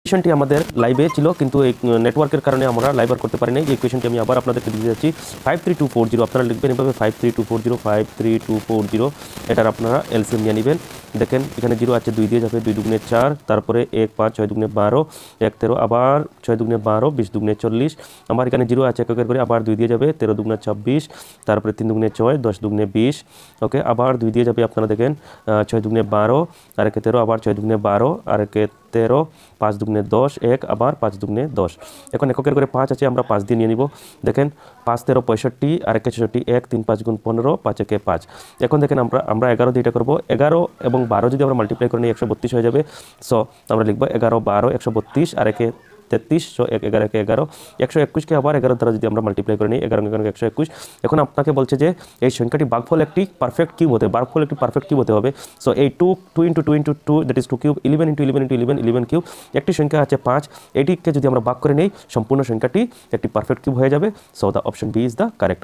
ইকুয়েশনটি আমাদের লাইভে ছিল কিন্তু এই নেটওয়ার্কের কারণে আমরা লাইভ আর করতে পারি না। এই ইকুয়েশনটি আমি আবার আপনাদেরকে দিয়ে যাচ্ছি। 53240 আপনারা লিখবেন এভাবে 53240 53240 এটার আপনারা এলসিএম নিয়ে নেবেন। দেখেন এখানে 0 আছে, 2 দিয়ে যাবে, 2 দুগুণে 4, তারপরে 1 5 6 দুগুণে 12, 1 13, আবার 6 দুগুণে 12, 20 দুগুণে 40, আমার এখানে 0 আছে এককের করে, আবার 2 দিয়ে যাবে, 13 দুগুণে 26, তারপরে 3 দুগুণে 6, 10 দুগুণে 20, ওকে, আবার 2 দিয়ে যাবে আপনারা দেখেন 6 দুগুণে 12, আর একে 13, আবার 6 দুগুণে 12, আর একে 13, 5 দুগুণে 10, 1, আবার 5 দুগুণে 10। এখন এককের করে 5 আছে, আমরা 5 দিয়ে নিয়ে নিব। দেখেন 5 13 65, আর একে 66, 1 3 5 গুণ 15, 5 একে 5। এখন দেখেন আমরা 11 দিয়ে এটা করবো। 11 এবং 12 যদি আমরা মাল্টিপ্লাই করে নিই 132 হয়ে যাবে। সো আমরা লিখবো 11 12 132, আর একে 33, 11 একে 11, 121কে আবার 11 দ্বারা যদি আমরা মাল্টিপ্লাই করে নিই 11 11 121। এখন আপনাকে বলছে যে এই সংখ্যাটি ভাগফল একটি পারফেক্ট কিউব হতে, ভাগফল একটি পারফেক্ট কিউব হতে হবে। সো এই 2 × 2 × 2 দ্যাট ইজ 2 কিউব, 11 × 11 × 11 11 কিউব। একটি সংখ্যা আছে 5, এটিকে যদি আমরা ভাগ করে নিই সম্পূর্ণ সংখ্যাটি একটি পারফেক্ট কিউব হয়ে যাবে। So the option B is the correct.